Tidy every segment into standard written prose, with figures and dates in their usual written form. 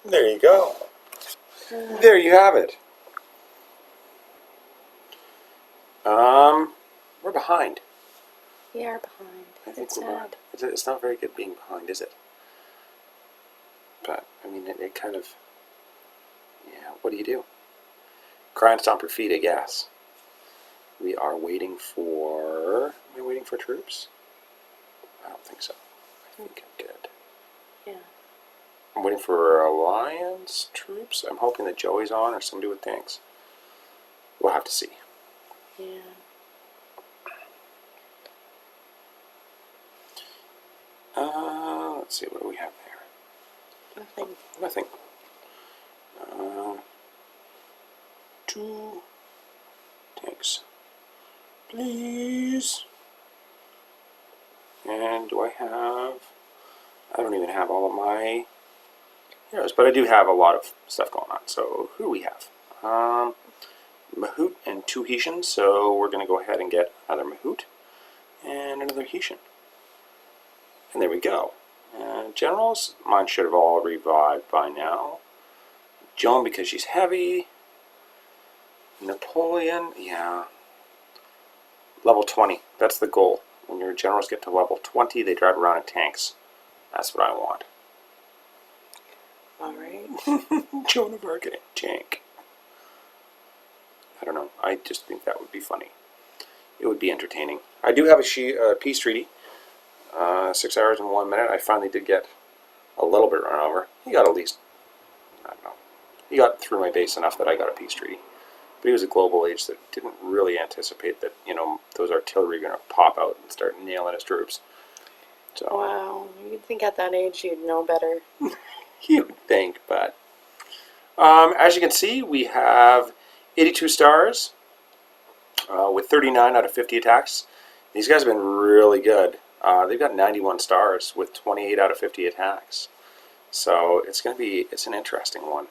There you go. There you have it. We're behind. We are behind. I think It's we're behind. It's not very good being behind, is it? But, I mean, it kind of... Yeah, what do you do? Cry and stomp your feet, I guess. We are waiting for... Are we waiting for troops? I don't think so. I think I'm good. Yeah. I'm waiting for Alliance troops. I'm hoping that Joey's on or somebody with tanks. We'll have to see. Yeah. Let's see, what do we have there? Nothing. Nothing. 2 tanks. Please. And do I have... I don't even have all of my heroes, but I do have a lot of stuff going on. So who do we have? Mahout and 2 Haitians, so we're going to go ahead and get another Mahout and another Haitian. And there we go. Generals, mine should have all revived by now. Joan, because she's heavy. Napoleon, yeah. Level 20, that's the goal. When your generals get to level 20, they drive around in tanks. That's what I want. Alright. Joan of Arc in a tank. I don't know, I just think that would be funny. It would be entertaining. I do have a peace treaty. 6 hours and 1 minute. I finally did get a little bit run over. He got at least, I don't know, he got through my base enough that I got a peace treaty. But he was a global age that didn't really anticipate that, you know, those artillery are going to pop out and start nailing his troops. So, Wow, you'd think at that age you'd know better. you would think, but... as you can see, we have 82 stars with 39 out of 50 attacks. These guys have been really good. They've got 91 stars with 28 out of 50 attacks. So it's an interesting one.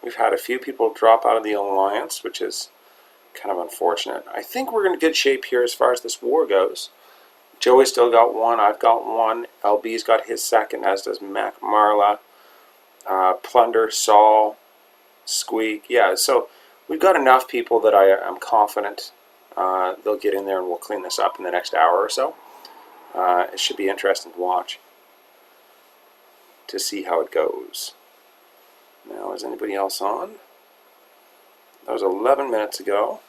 We've had a few people drop out of the alliance, which is kind of unfortunate. I think we're in good shape here as far as this war goes. Joey's still got 1, I've got 1, LB's got his 2nd, as does MacMarla, Plunder, Saul, Squeak. Yeah, so we've got enough people that I'm confident they'll get in there and we'll clean this up in the next hour or so. It should be interesting to watch, to see how it goes. Now, is anybody else on? That was 11 minutes ago.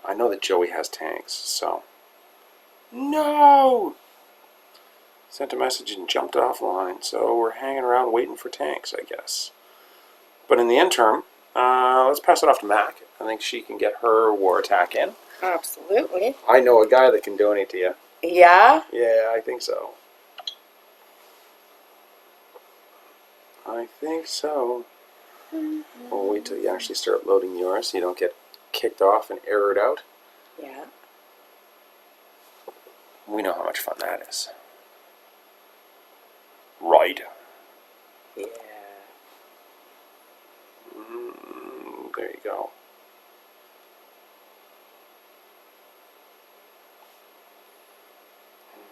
I know that Joey has tanks, so... No! Sent a message and jumped offline, so we're hanging around waiting for tanks, I guess. But in the interim, let's pass it off to Mac. I think she can get her war attack in. Absolutely. I know a guy that can donate to you. Yeah? Yeah, I think so. I think so. We'll wait till you actually start loading yours so you don't get kicked off and errored out. Yeah. We know how much fun that is. Right. Yeah. There you go.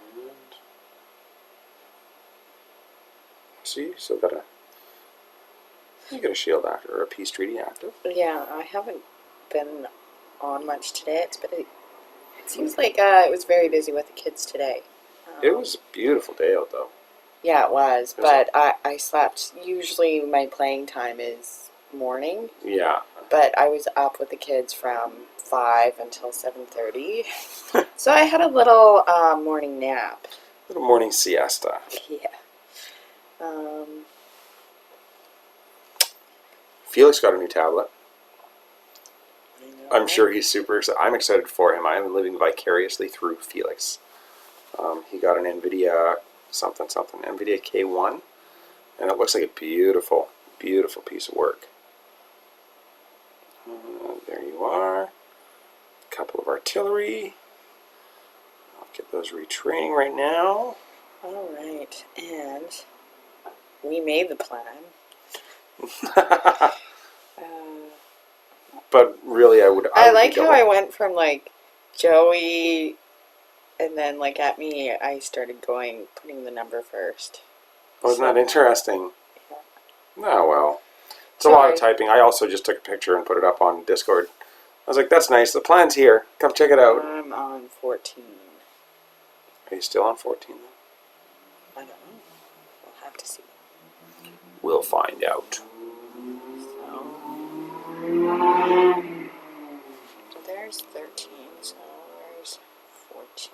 And see, so you got a shield active or a peace treaty active. Yeah, I haven't been on much today. It seems like it was very busy with the kids today. It was a beautiful day out though. Yeah, it was, but I slept. Usually my playing time is morning. Yeah. But I was up with the kids from 5 until 7:30. So I had a little morning nap. Little morning siesta. Yeah. Felix got a new tablet. I'm sure he's super excited. I'm excited for him. I'm living vicariously through Felix. He got an NVIDIA something, NVIDIA K1, and it looks like a beautiful, beautiful piece of work. There you are. A couple of artillery. I'll get those retraining right now. All right, and we made the plan. But really, I like how I went from like Joey And then, like, at me, I started putting the number first. Wasn't that interesting? Yeah. Oh, well. It's a lot of typing. I also just took a picture and put it up on Discord. I was like, that's nice. The plan's here. Come check it out. I'm on 14. Are you still on 14 then? I don't know. We'll have to see. We'll find out. So there's 13. So where's 14?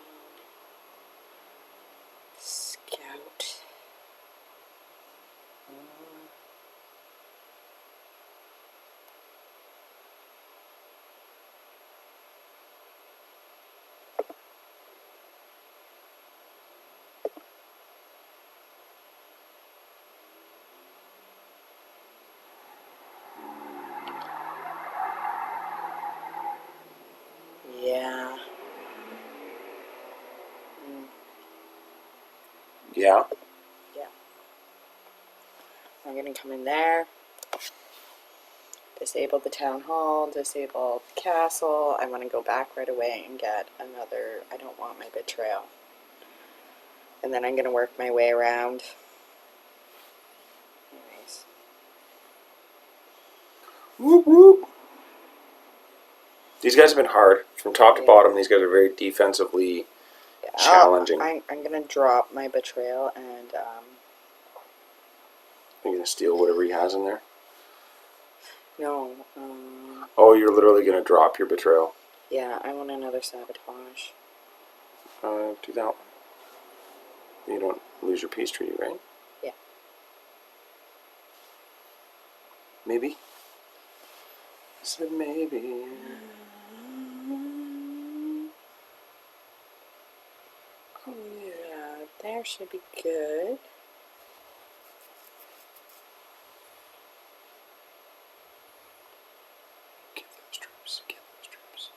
Scout. Yeah. Yeah? Yeah. I'm going to come in there. Disable the town hall, disable the castle. I want to go back right away and get another. I don't want my betrayal. And then I'm going to work my way around. Anyways. Whoop whoop. These guys have been hard. From top to bottom, these guys are very defensively challenging. I'm going to drop my betrayal and... Are you going to steal whatever he has in there? No. Oh, you're literally going to drop your betrayal. Yeah, I want another sabotage. Do that one. You don't lose your peace treaty, right? Yeah. Maybe? I said maybe. Yeah, there should be good. Get those troops. Get those troops.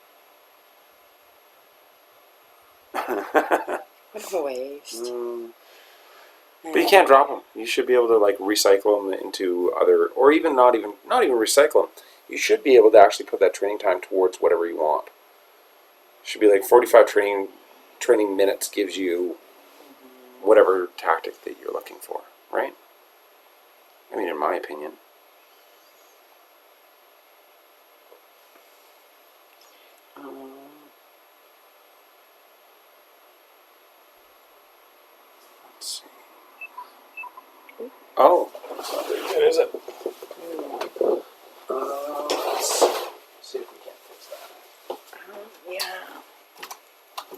What a waste. But you can't drop them. You should be able to like recycle them into other, or even not even recycle them. You should be able to actually put that training time towards whatever you want. It should be like 45 training minutes gives you whatever tactic that you're looking for, right? I mean, in my opinion. Let's see. Oh, that's not very good, is it? Let's see if we can't fix that. Yeah. I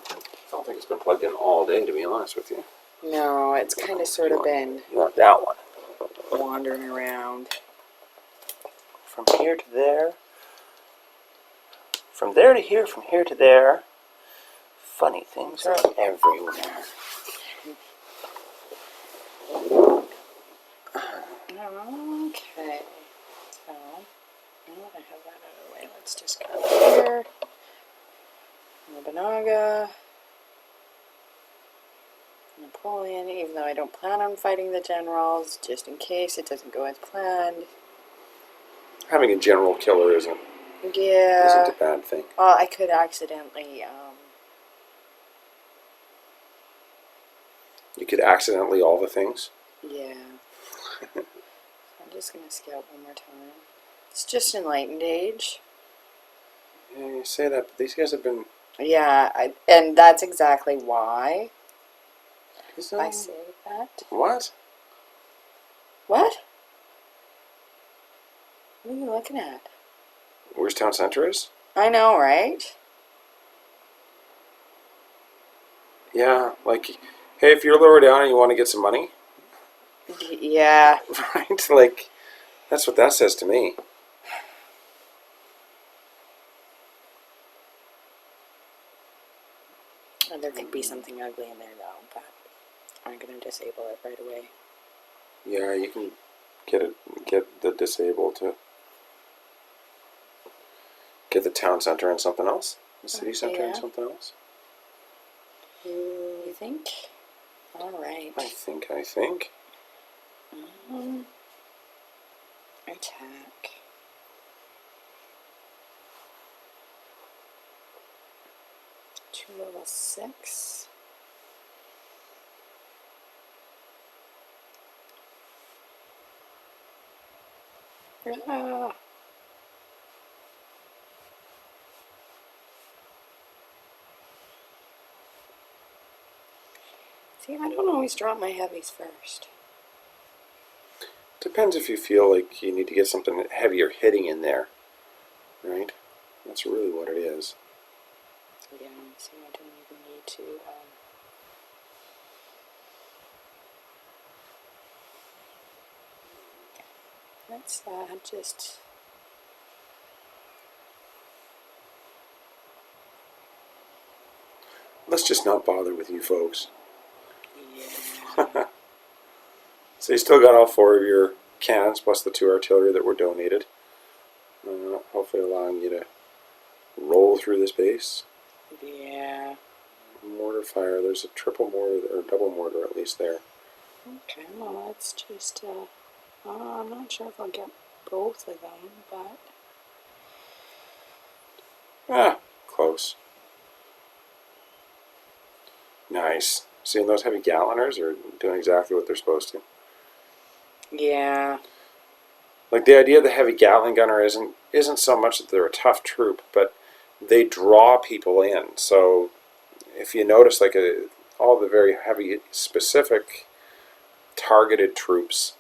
don't think it's been plugged in all day, to be honest with you. No, it's kind of sort of been You want that one. wandering around. From here to there. From there to here, from here to there. Funny things are everywhere. Okay. So, now that I have that out of the way, let's just go here. Nobunaga. Napoleon, even though I don't plan on fighting the generals, just in case it doesn't go as planned. Having a general killer isn't a bad thing. Well, I could accidentally, You could accidentally all the things. yeah. I'm just going to scout one more time. It's just Enlightened Age. Yeah, you say that, but these guys have been... Yeah, and that's exactly why I say that. What? What? What are you looking at? Where's Town Center is? I know, right? Yeah, like, hey, if you're lower down and you want to get some money... Yeah. Right? Like, that's what that says to me. There could be something ugly in there, though, but I'm going to disable it right away. Yeah, you can get the disable to get the town center and something else. The city center and something else. You think? Alright. I think. Attack. 2 level 6. Ah. See, I don't always drop my heavies first. Depends if you feel like you need to get something heavier hitting in there, right? That's really what it is. Yeah, see, I don't even need to. Let's just. Let's just not bother with you folks. Yeah. So you still got all 4 of your cannons plus the 2 artillery that were donated. Hopefully allowing you to roll through this base. Yeah. Mortar fire. There's a triple mortar or double mortar at least there. Okay, well, let's just. I'm not sure if I'll get both of them, but. Close. Nice. Seeing those heavy galloners are doing exactly what they're supposed to. Yeah. Like the idea of the heavy Gatling gunner isn't so much that they're a tough troop, but they draw people in. So if you notice, like all the very heavy specific targeted troops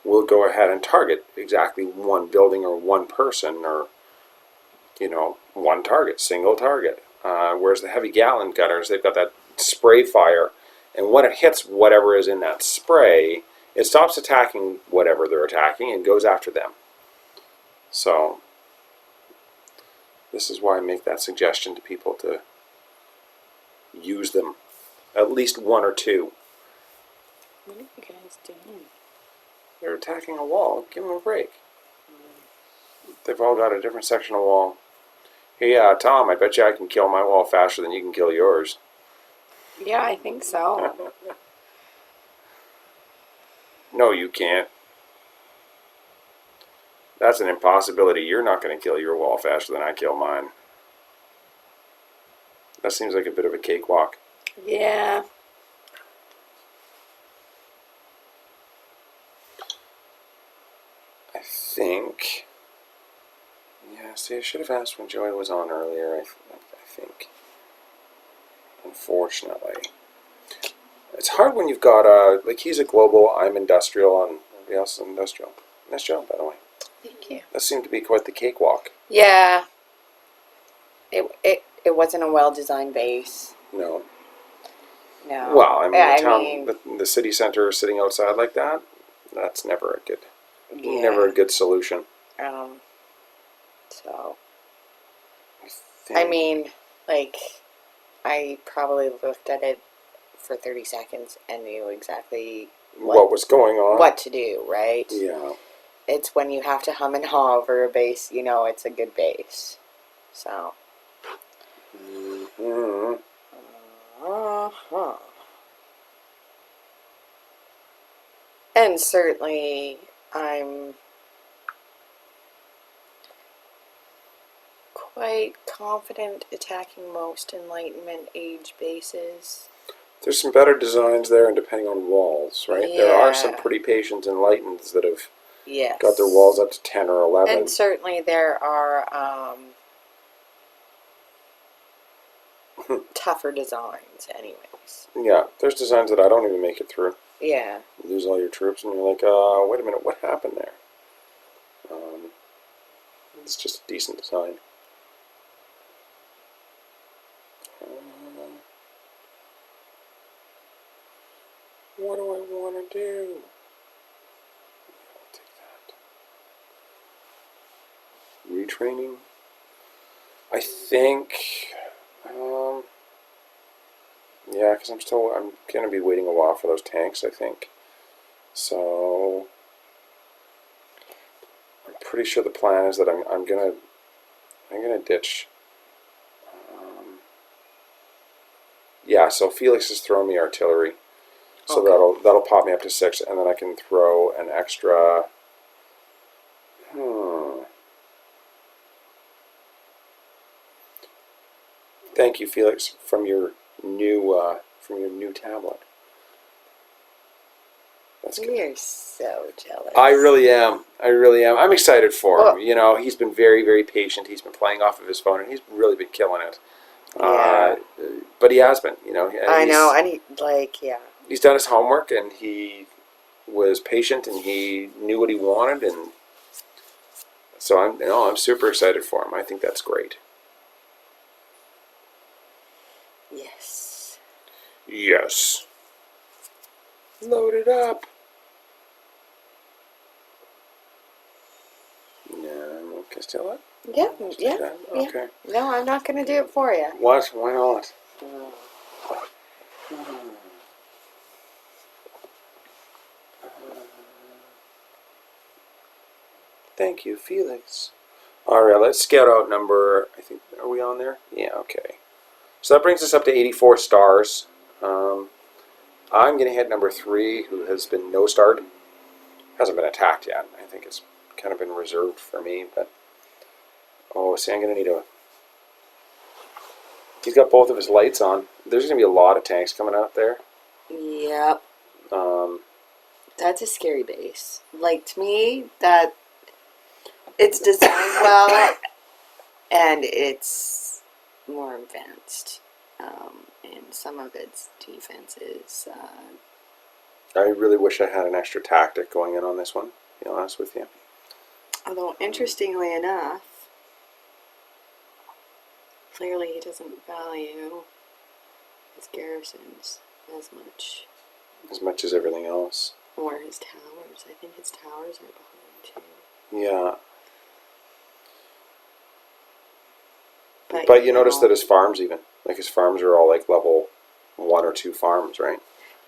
will go ahead and target exactly one building or one person or one target, single target. Whereas the heavy Gatling gunners, they've got that spray fire, and when it hits whatever is in that spray, it stops attacking whatever they're attacking and goes after them. So this is why I make that suggestion to people to use them, at least 1 or 2. What are you guys doing? They're attacking a wall. Give them a break. They've all got a different section of wall. Hey, Tom, I bet you I can kill my wall faster than you can kill yours. Yeah, I think so. No, you can't. That's an impossibility. You're not going to kill your wall faster than I kill mine. That seems like a bit of a cakewalk. Yeah. I think. Yeah, see, I should have asked when Joey was on earlier, I think. Unfortunately. It's hard when you've got, like, he's a global, I'm industrial, and everybody else is industrial. Nice job, by the way. Thank you. That seemed to be quite the cakewalk. Yeah. It wasn't a well-designed base. No. No. Well, I mean, Yeah, the town, the city center sitting outside like that, that's never a good solution. So. I I mean, like, I probably looked at it for 30 seconds and knew exactly what was going on. What to do, right? Yeah. It's when you have to hum and haw over a base, it's a good base. So. Mm-hmm. And certainly, I'm quite confident attacking most Enlightenment age bases. There's some better designs there, and depending on walls, right? Yeah. There are some pretty patient Enlightens that have Yes. got their walls up to 10 or 11. And certainly there are tougher designs anyways. Yeah, there's designs that I don't even make it through. Yeah. You lose all your troops, and you're like, wait a minute, what happened there? It's just a decent design. What do I want to do? I'll take that. Retraining. I think, yeah, because I'm gonna be waiting a while for those tanks, I think. So I'm pretty sure the plan is that I'm gonna ditch. Yeah, so Felix has thrown me artillery, so Okay. that'll pop me up to 6, and then I can throw an extra. Thank you, Felix, from your new tablet. That's good. You're so jealous. I really am. I really am. I'm excited for him. Well- You know, he's been very, very patient. He's been playing off of his phone, and he's really been killing it. Yeah. But he has been. You know, and I know. I need, like, yeah. he's done his homework, and he was patient, and he knew what he wanted, and so I'm super excited for him. I think that's great. Yes. Yes. Load it up. No, Castilla? Yeah, yeah, Yeah, yeah. okay. No, I'm not going to do it for you. What? Why not? Thank you, Felix. All right, let's scout out number, I think, are we on there? Yeah, okay. So that brings us up to 84 stars. I'm going to hit number 3, who has been no-starred. Hasn't been attacked yet. I think it's kind of been reserved for me, but... Oh, see, I'm going to need a... He's got both of his lights on. There's going to be a lot of tanks coming out there. Yep. Um, That's a scary base. Like, to me, that it's designed well and it's more advanced in some of its defenses. I really wish I had an extra tactic going in on this one, to be honest with you. Although, interestingly enough, clearly he doesn't value his garrisons as much. As much as everything else. Or his towers. I think his towers are behind too. Yeah. But But you notice that his farms even, like his farms are all like level 1 or 2 farms, right?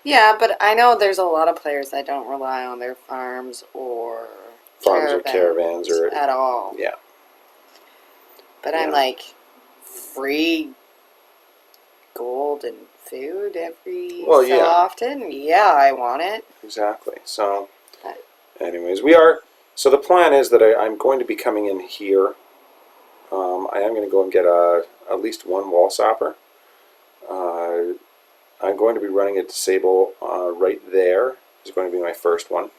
Yeah, but I know there's a lot of players that don't rely on their farms or caravans or at all. Yeah. But Yeah. I'm like, free gold and food every so often? Yeah, I want it. Exactly. So, But, anyways, so the plan is that I'm going to be coming in here. I am going to go and get at least one wall sapper. I'm going to be running a disable right there. Is going to be my first one.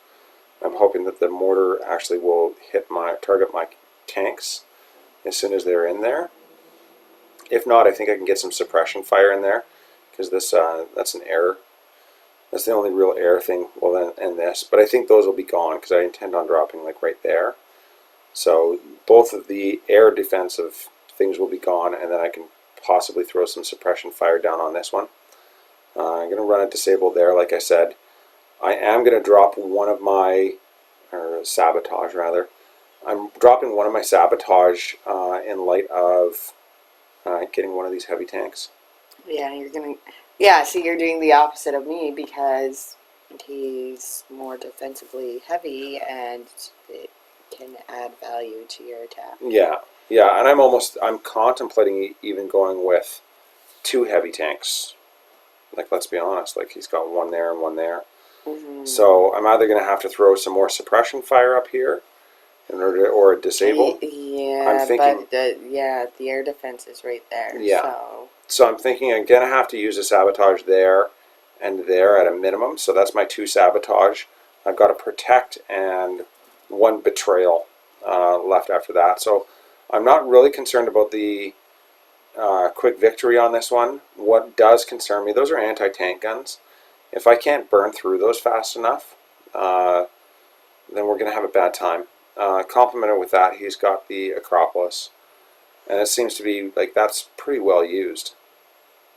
I'm hoping that the mortar actually will target my tanks as soon as they're in there. If not, I think I can get some suppression fire in there, because that's an error. That's the only real error thing. Well, and this, but I think those will be gone because I intend on dropping like right there. So both of the air defensive things will be gone, and then I can possibly throw some suppression fire down on this one. I'm going to run a disable there, like I said. I am going to drop one of my, or sabotage rather. I'm dropping one of my sabotage in light of getting one of these heavy tanks. yeah, yeah, so you're doing the opposite of me because he's more defensively heavy and it can add value to your attack. Yeah, yeah, and I'm contemplating even going with 2 heavy tanks. Like, let's be honest, like he's got one there and one there. Mm-hmm. So I'm either going to have to throw some more suppression fire up here in order or a disable. Yeah, I'm thinking, but the air defense is right there. Yeah. So I'm thinking I'm going to have to use a sabotage there and there at a minimum. So that's my 2 sabotage. I've got a protect and 1 betrayal left after that. So I'm not really concerned about the quick victory on this one. What does concern me, those are anti-tank guns. If I can't burn through those fast enough, then we're going to have a bad time. Complemented with that, he's got the Acropolis. And it seems to be like that's pretty well used.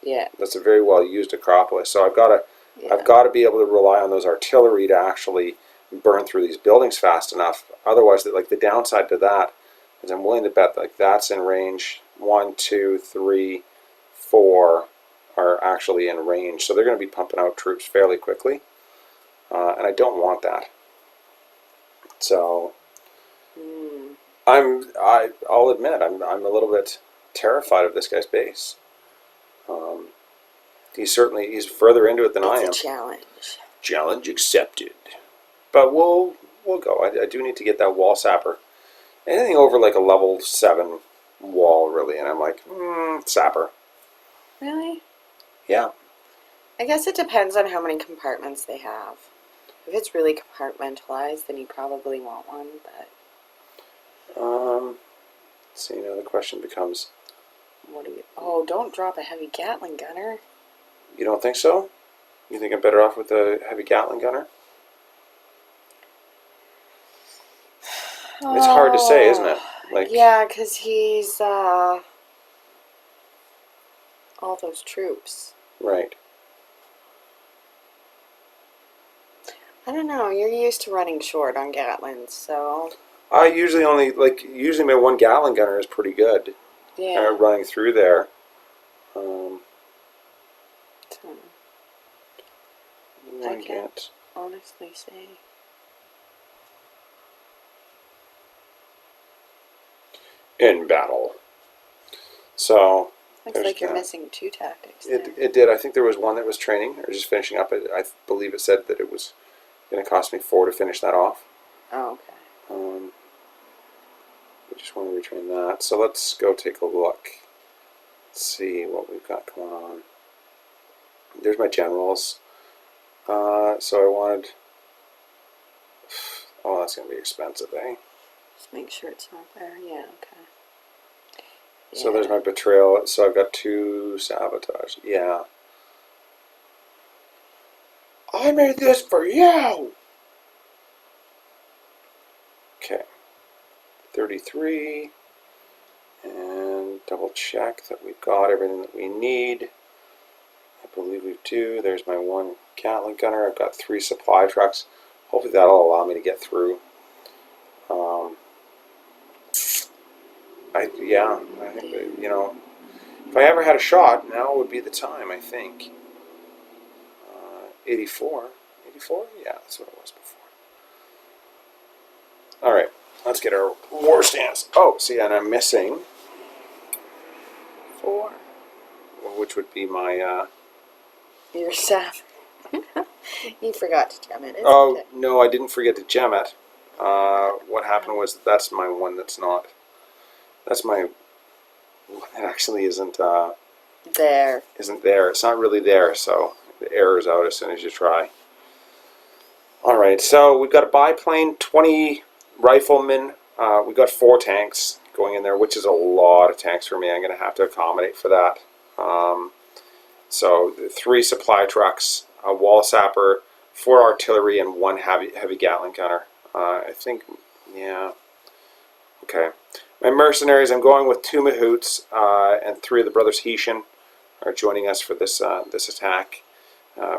Yeah. That's a very well used Acropolis. So I've got to be able to rely on those artillery to actually burn through these buildings fast enough. Otherwise, like the downside to that is I'm willing to bet like that's in range. 1, 2, 3, 4 are actually in range. So they're going to be pumping out troops fairly quickly. And I don't want that. So I'll admit I'm a little bit terrified of this guy's base. He's further into it than I am. It's a challenge. Challenge accepted. But we'll go. I do need to get that wall sapper. Anything over like a level 7 wall, really, and I'm like, sapper. Really? Yeah. I guess it depends on how many compartments they have. If it's really compartmentalized, then you probably want one, but... See, now the question becomes... What do you... Oh, don't drop a heavy Gatling gunner. You don't think so? You think I'm better off with a heavy Gatling gunner? It's hard to say, isn't it? Like, yeah, because he's, all those troops. right. I don't know, you're used to running short on Gatlins, so... I usually usually my one Gatling gunner is pretty good. Yeah. Running through there. I can't honestly say. In battle. So... Looks like you're missing 2 tactics there. It did. I think there was one that was training, or just finishing up. I believe it said that it was going to cost me 4 to finish that off. Oh, okay. I just want to retrain that. So let's go take a look. Let's see what we've got going on. There's my generals. So I wanted... Oh, that's going to be expensive, eh? Just make sure it's not there. Yeah, okay. Yeah. So there's my betrayal. So I've got 2 sabotage. Yeah. I made this for you! Okay. 33. And double check that we've got everything that we need. I believe we do. There's my 1 Gatling gunner. I've got 3 supply trucks. Hopefully that'll allow me to get through. I think that, if I ever had a shot, now would be the time, I think. 84. 84? Yeah, that's what it was before. Alright, let's get our war stance. Oh, see, and I'm missing 4, which would be my... Your staff. You forgot to gem it. Okay. No, I didn't forget to gem it. What happened was that's my one that's not... That's my... It actually isn't... there. Isn't there. It's not really there, so the error's out as soon as you try. Alright, so we've got a biplane, 20 riflemen. We've got 4 tanks going in there, which is a lot of tanks for me. I'm going to have to accommodate for that. So 3 supply trucks, a wall sapper, 4 artillery, and 1 heavy Gatling gunner. I think, yeah. Okay. My mercenaries, I'm going with 2 Mahoots, and 3 of the brothers Heshin are joining us for this this attack.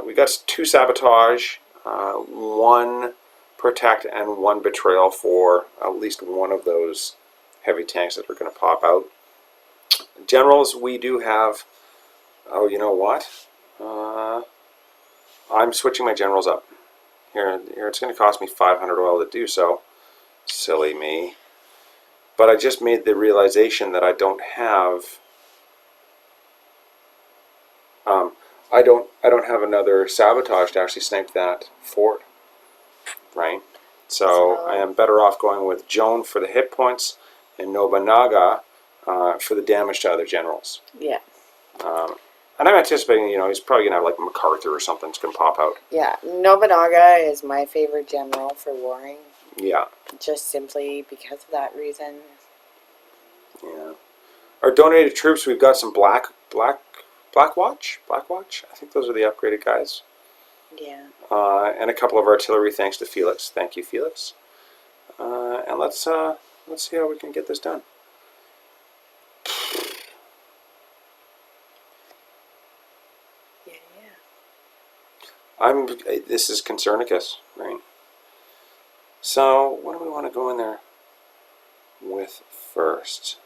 We got 2 sabotage, 1 protect, and 1 betrayal for at least one of those heavy tanks that are going to pop out. Generals, we do have... Oh, you know what? I'm switching my generals up. Here, it's going to cost me 500 oil to do so. Silly me. But I just made the realization that I don't have... I don't have another sabotage to actually snipe that fort, right? So I am better off going with Joan for the hit points and Nobunaga for the damage to other generals. Yeah. And I'm anticipating, he's probably gonna have like MacArthur or something that's gonna pop out. Yeah, Nobunaga is my favorite general for warring. Yeah. Just simply because of that reason. Yeah. Our donated troops, we've got some Black Watch. I think those are the upgraded guys. Yeah. And a couple of artillery, thanks to Felix. Thank you, Felix. And let's see how we can get this done. Yeah. This is Concernicus, right? So, what do we want to go in there with first?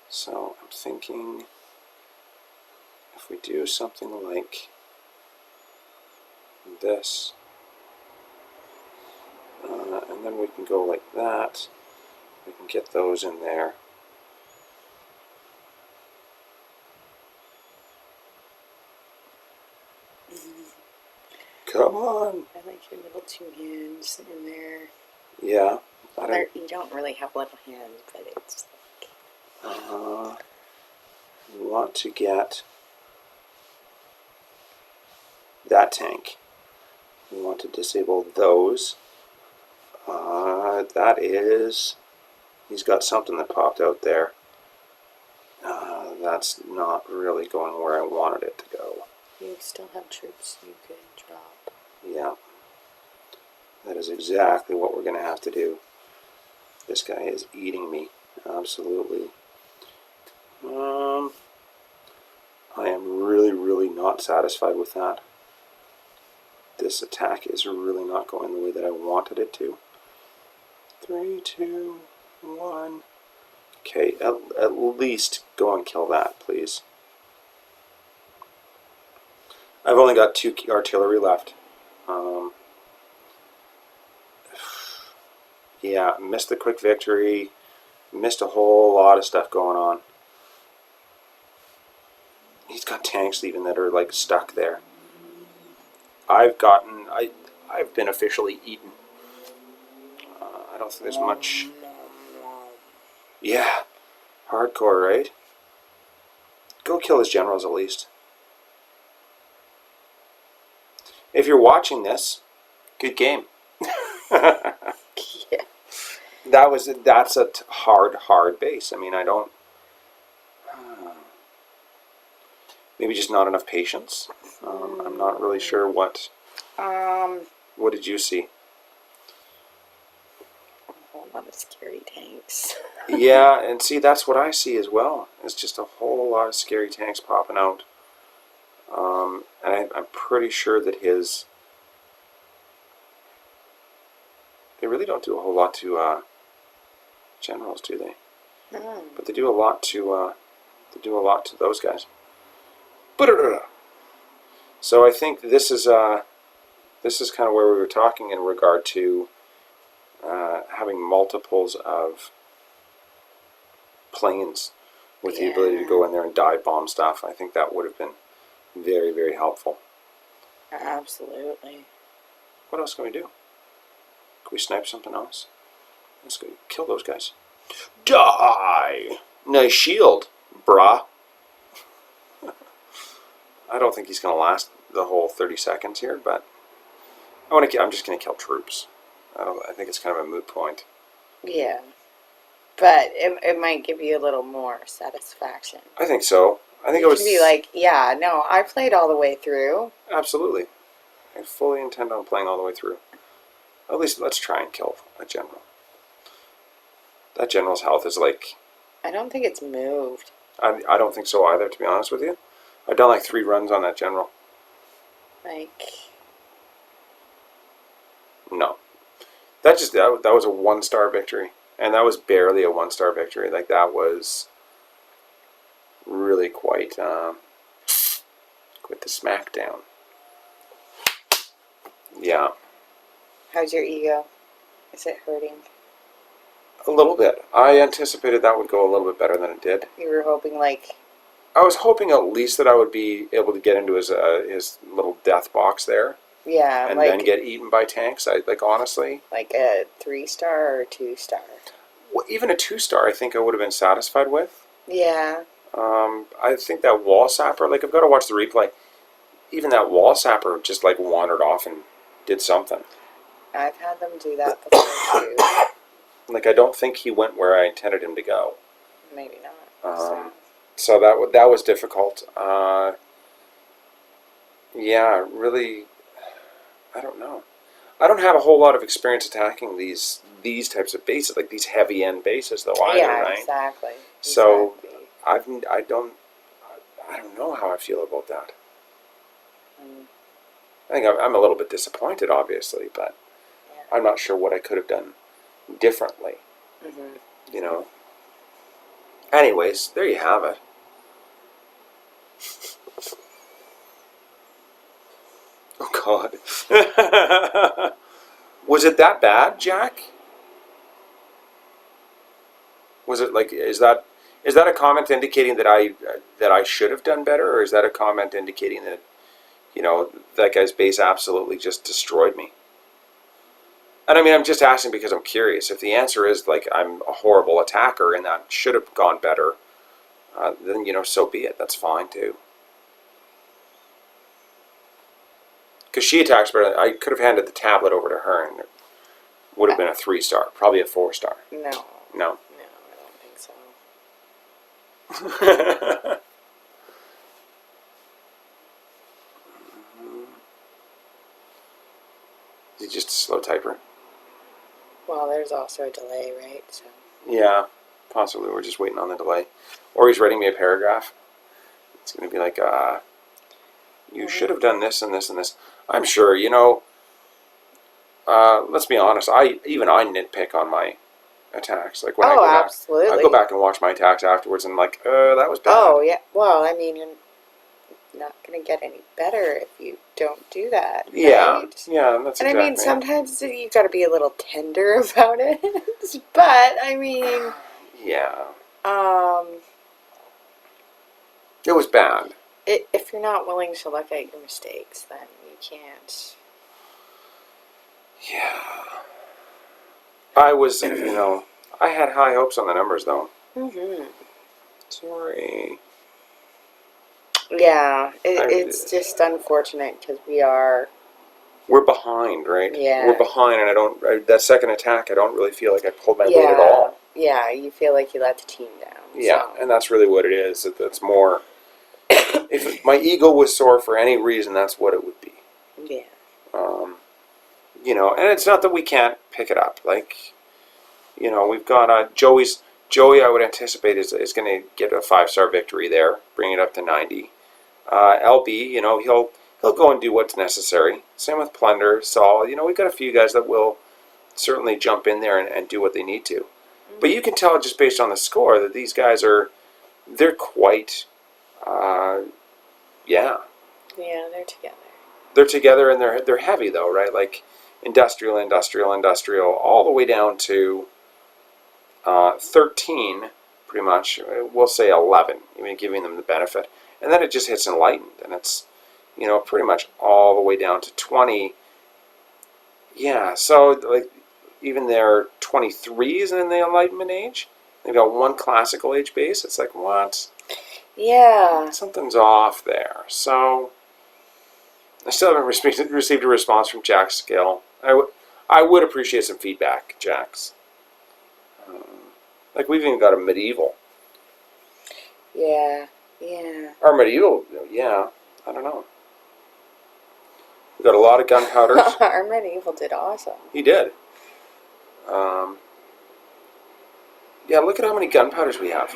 So, I'm thinking if we do something like this, and then we can go like that, we can get those in there. Come on! I like your little 2 hands in there. Yeah. Well, you don't really have little hands, but it's... We want to get that tank. We want to disable those. That is... He's got something that popped out there. That's not really going where I wanted it to go. You still have troops you could drop. Yeah. That is exactly what we're going to have to do. This guy is eating me. Absolutely. I am really, really not satisfied with that. This attack is really not going the way that I wanted it to. 3, 2, 1. Okay, at least go and kill that, please. I've only got 2 artillery left. Yeah, missed the quick victory. Missed a whole lot of stuff going on. He's got tanks even that are like stuck there. I've been officially eaten. I don't think there's much. Yeah, hardcore, right? Go kill his generals at least. If you're watching this, good game. Yeah. That's a hard base. I mean, I don't. Maybe just not enough patience. I'm not really sure what. What did you see? A whole lot of scary tanks. Yeah, and see, that's what I see as well. It's just a whole lot of scary tanks popping out. And I'm pretty sure that his... They really don't do a whole lot to generals, do they? No. But they do a lot to those guys. So I think this is kind of where we were talking in regard to having multiples of planes with the ability to go in there and dive bomb stuff. I think that would have been very, very helpful. Absolutely. What else can we do? Can we snipe something else? Let's go kill those guys. Die! Nice shield, brah. I don't think he's going to last the whole 30 seconds here, but I'm just going to kill troops. I think it's kind of a moot point. Yeah. But it might give you a little more satisfaction. I think so. I think you it was... can be like, yeah, no, I played all the way through. Absolutely. I fully intend on playing all the way through. At least let's try and kill a general. That general's health is like... I don't think it's moved. I don't think so either, to be honest with you. I've done like 3 runs on that general. Like... No. That was a 1-star victory. And that was barely a 1-star victory. Like, that was really quite the smackdown. Yeah. How's your ego? Is it hurting? A little bit. I anticipated that would go a little bit better than it did. You were hoping, like... I was hoping at least that I would be able to get into his little death box there. Yeah, and like... then get eaten by tanks. Honestly. Like a 3-star or a 2-star? Well, even a 2-star I think I would have been satisfied with. Yeah. I think that wall sapper, like, I've got to watch the replay. Even that wall sapper just, like, wandered off and did something. I've had them do that before, too. Like, I don't think he went where I intended him to go. Maybe not. So that was difficult. Yeah, really, I don't know. I don't have a whole lot of experience attacking these types of bases, like these heavy end bases, though. Either, yeah, right? exactly. So I don't know how I feel about that. I think I'm a little bit disappointed, obviously, but yeah. I'm not sure what I could have done differently. Mm-hmm. You know. Anyways, there you have it. Oh God. Was it that bad, Jack? Was it like, is that a comment indicating that I should have done better, or is that a comment indicating that, you know, that guy's base absolutely just destroyed me? And I mean, I'm just asking because I'm curious. If the answer is like I'm a horrible attacker and that should have gone better, then, so be it. That's fine, too. Because she attacks better. I could have handed the tablet over to her, and it would have been a 3-star. Probably a 4-star. No. No? No, I don't think so. Is he just a slow typer? Well, there's also a delay, right? So. Yeah, possibly. We're just waiting on the delay. Or he's writing me a paragraph. It's going to be like, you should have done this and this and this. I'm sure, let's be honest. I nitpick on my attacks. Like when I go back, absolutely. I go back and watch my attacks afterwards, and I'm like, that was bad. Oh yeah. Well, I mean, you're not going to get any better if you don't do that. Right? Yeah, that's and exactly. I mean, sometimes you got to be a little tender about it. But I mean, yeah. It was bad. If you're not willing to look at your mistakes, then you can't. Yeah. I was, I had high hopes on the numbers, though. Mm-hmm. Sorry. Yeah, it's just unfortunate because we're behind, right? Yeah. We're behind, and that second attack, I don't really feel like I pulled my weight at all. Yeah, you feel like you let the team down. Yeah, so. And that's really what it is. It's more, if my ego was sore for any reason, that's what it would be. Yeah. And it's not that we can't pick it up. Like, we've got Joey, I would anticipate, is going to get a 5-star victory there, bring it up to 90. LB, he'll go and do what's necessary. Same with Plunder, Saul. We've got a few guys that will certainly jump in there and do what they need to. Mm-hmm. But you can tell just based on the score that these guys they're quite, Yeah, they're together. They're together, and they're heavy though, right? Like industrial, all the way down to 13, pretty much. We'll say 11, even giving them the benefit. And then it just hits enlightened, and it's, pretty much all the way down to 20. Yeah, so like even their 23s in the enlightenment age, they've got one classical age base. It's like, what? Yeah. Something's off there. So I still haven't received a response from Jack Skill. I would appreciate some feedback, Jax. Like we've even got a medieval. Yeah. Our medieval, yeah. I don't know. We got a lot of gunpowders. Our medieval did awesome. He did. Yeah, look at how many gunpowders we have.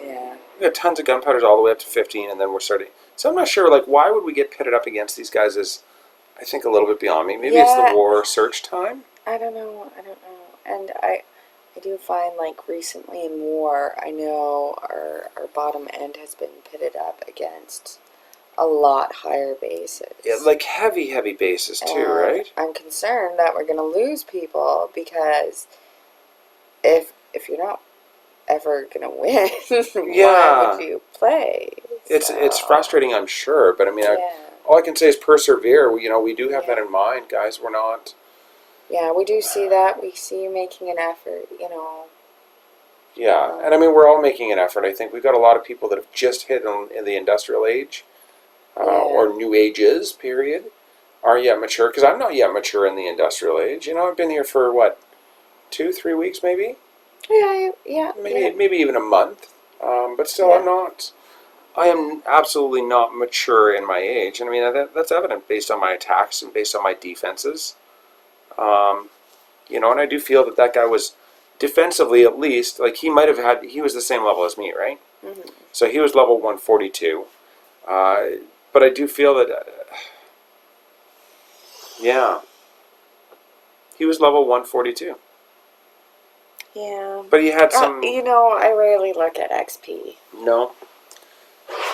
Yeah. We got tons of gunpowders all the way up to 15, and then we're starting. So I'm not sure, like, why would we get pitted up against these guys is, I think, a little bit beyond me. Maybe it's the war search time? I don't know. And I do find, like, recently in war, I know our bottom end has been pitted up against a lot higher bases. Yeah, like heavy bases too, and right? I'm concerned that we're going to lose people because if you're not ever going to win, why would you play? It's frustrating, I'm sure, but I mean, all I can say is persevere. We do have that in mind, guys. We're not. Yeah, we do see that. We see you making an effort, Yeah, and I mean, we're all making an effort. I think we've got a lot of people that have just hit in the industrial age, or new ages, period, are yet mature. Because I'm not yet mature in the industrial age. I've been here for, 2-3 weeks, maybe? Yeah. Maybe even a month. But still, I am absolutely not mature in my age. And I mean, that's evident based on my attacks and based on my defenses. And I do feel that guy was, defensively at least, like he was the same level as me, right? Mm-hmm. So he was level 142. But I do feel that, he was level 142. Yeah. But he had some... I rarely look at XP. No.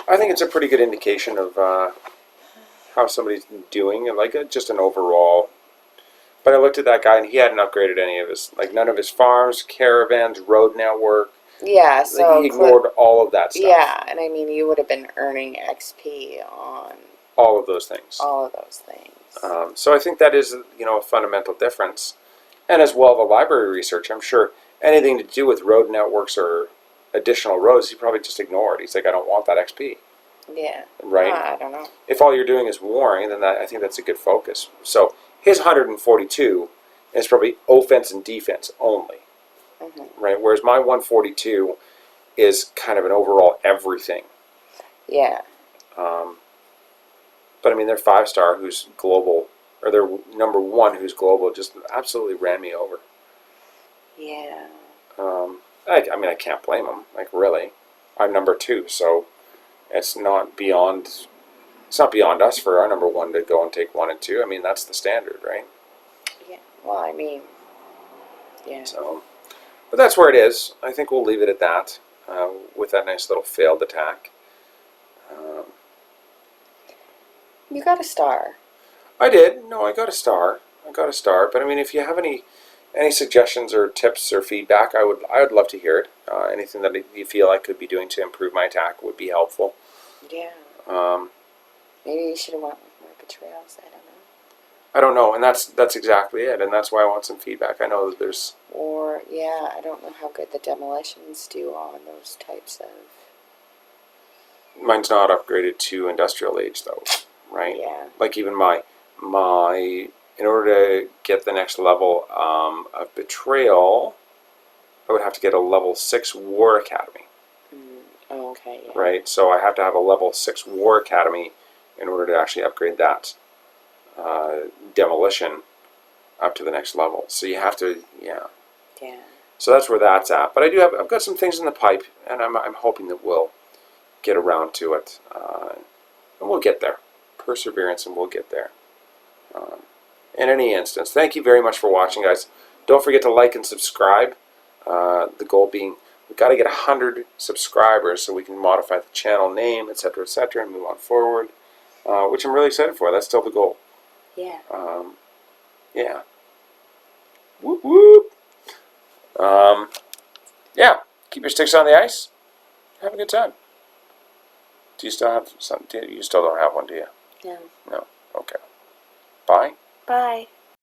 I think it's a pretty good indication of how somebody's doing, and like just an overall... But I looked at that guy, and he hadn't upgraded any of none of his farms, caravans, road network. Yeah, so... He ignored all of that stuff. Yeah, and I mean, you would have been earning XP on... All of those things. So I think that is, a fundamental difference. And as well, the library research, I'm sure anything to do with road networks or additional rows, he probably just ignored. He's like, I don't want that XP. Yeah. Right? I don't know. If all you're doing is warring, then I think that's a good focus. So his 142 is probably offense and defense only. Right? Whereas my 142 is kind of an overall everything. Yeah. But I mean, their 5-star who's global, or their number 1 who's global, just absolutely ran me over. Yeah. I mean, I can't blame them. Like, really, I'm number 2, so it's not beyond us for our number 1 to go and take 1 and 2. I mean, that's the standard, right? Yeah. Well, I mean, yeah. So, but that's where it is. I think we'll leave it at that with that nice little failed attack. You got a star. I did. No, I got a star. But I mean, if you have any suggestions or tips or feedback, I would love to hear it. Anything that you feel I could be doing to improve my attack would be helpful. Yeah. Um, Maybe you should have went with more betrayals. I don't know, and that's exactly it, and that's why I want some feedback. I know that there's... Or, yeah, I don't know how good the demolitions do on those types of... Mine's not upgraded to industrial age, though, right? Yeah. Like, even my in order to get the next level of betrayal, I would have to get a level 6 war academy. Oh, okay, yeah. Right? So I have to have a level 6 war academy in order to actually upgrade that demolition up to the next level. So you have to, yeah. Yeah. So that's where that's at. But I've got some things in the pipe, and I'm hoping that we'll get around to it, and we'll get there. Perseverance, and we'll get there. In any instance, thank you very much for watching, guys. Don't forget to like and subscribe. The goal being, we've got to get 100 subscribers so we can modify the channel name, etc., and move on forward, which I'm really excited for. That's still the goal. Yeah. Yeah. Whoop whoop. Yeah. Keep your sticks on the ice. Have a good time. Do you still have something? You still don't have one, do you? No. No. Okay. Bye. Bye.